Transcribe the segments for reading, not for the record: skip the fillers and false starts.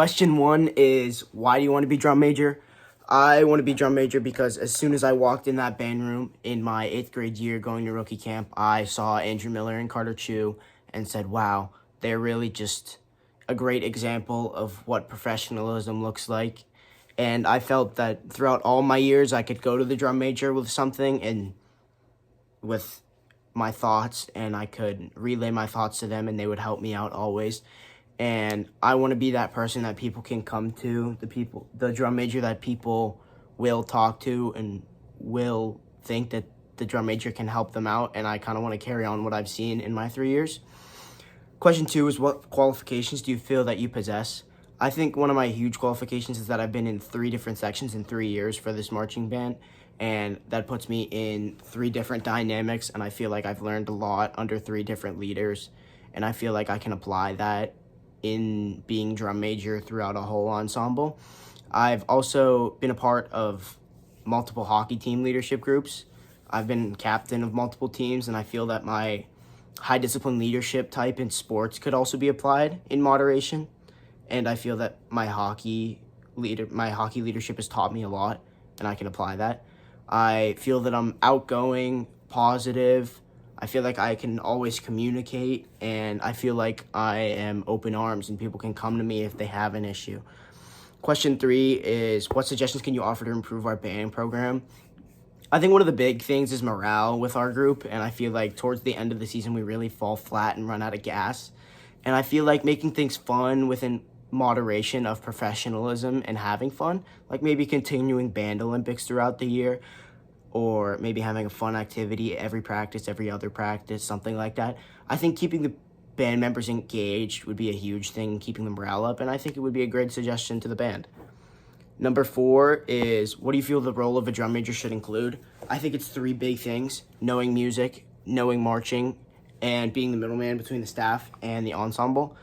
Question one is, why do you want to be drum major? I want to be drum major because as soon as I walked in that band room in my 8th grade year going to rookie camp, I saw Andrew Miller and Carter Chu and said, wow, they're really just a great example of what professionalism looks like. And I felt that throughout all my years, I could go to the drum major with something and with my thoughts, and I could relay my thoughts to them, and they would help me out always. And I want to be that person that people can come to, the drum major that people will talk to and will think that the drum major can help them out. And I kind of want to carry on what I've seen in my 3 years. Question two is, what qualifications do you feel that you possess? I think one of my huge qualifications is that I've been in 3 different sections in 3 years for this marching band, and that puts me in 3 different dynamics, and I feel like I've learned a lot under 3 different leaders, and I feel like I can apply that in being drum major throughout a whole ensemble. I've also been a part of multiple hockey team leadership groups. I've been captain of multiple teams, and I feel that my high discipline leadership type in sports could also be applied in moderation. And I feel that my hockey leadership has taught me a lot, and I can apply that. I feel that I'm outgoing, positive. I feel like I can always communicate, and I feel like I am open arms and people can come to me if they have an issue. Question 3 is, what suggestions can you offer to improve our band program? I think one of the big things is morale with our group, and I feel like towards the end of the season we really fall flat and run out of gas. And I feel like making things fun within moderation of professionalism and having fun, like maybe continuing band Olympics throughout the year, or maybe having a fun activity every practice, every other practice, something like that. I think keeping the band members engaged would be a huge thing, keeping the morale up, and I think it would be a great suggestion to the band. Number 4 is, what do you feel the role of a drum major should include? I think it's 3 big things: knowing music, knowing marching, and being the middleman between the staff and the ensemble.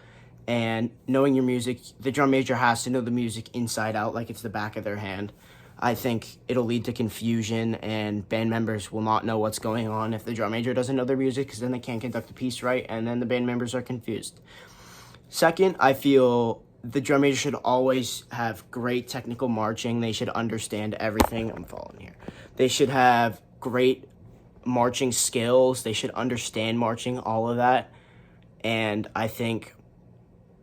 And knowing your music, the drum major has to know the music inside out like it's the back of their hand. I think it'll lead to confusion, and band members will not know what's going on if the drum major doesn't know their music, because then they can't conduct the piece right, and then the band members are confused. Second, I feel the drum major should always have great technical marching. They should understand everything. I'm following here. They should have great marching skills. They should understand marching, all of that. And I think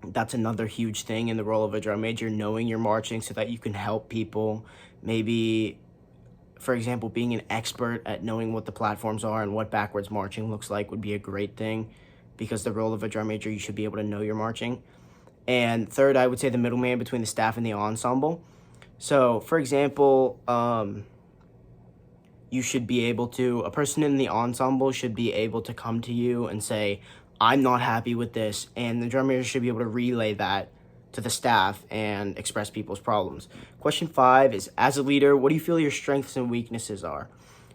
that's another huge thing in the role of a drum major, knowing your marching so that you can help people. Maybe, for example, being an expert at knowing what the platforms are and what backwards marching looks like would be a great thing, because the role of a drum major, you should be able to know your marching. And third, I would say the middleman between the staff and the ensemble. So, for example, you should be able to, a person in the ensemble should be able to come to you and say, I'm not happy with this, and the drum major should be able to relay that to the staff and express people's problems. Question 5 is, as a leader, what do you feel your strengths and weaknesses are?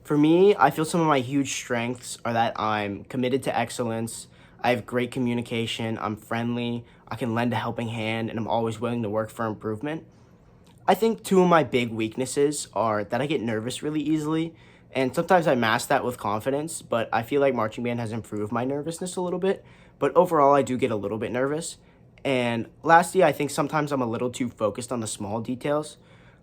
For me, I feel some of my huge strengths are that I'm committed to excellence, I have great communication, I'm friendly, I can lend a helping hand, and I'm always willing to work for improvement. I think 2 of my big weaknesses are that I get nervous really easily, and sometimes I mask that with confidence, but I feel like marching band has improved my nervousness a little bit. But overall, I do get a little bit nervous. And lastly, I think sometimes I'm a little too focused on the small details.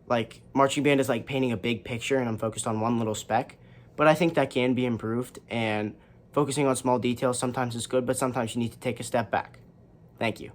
Like, marching band is like painting a big picture, and I'm focused on one little speck. But I think that can be improved, and focusing on small details sometimes is good, but sometimes you need to take a step back. Thank you.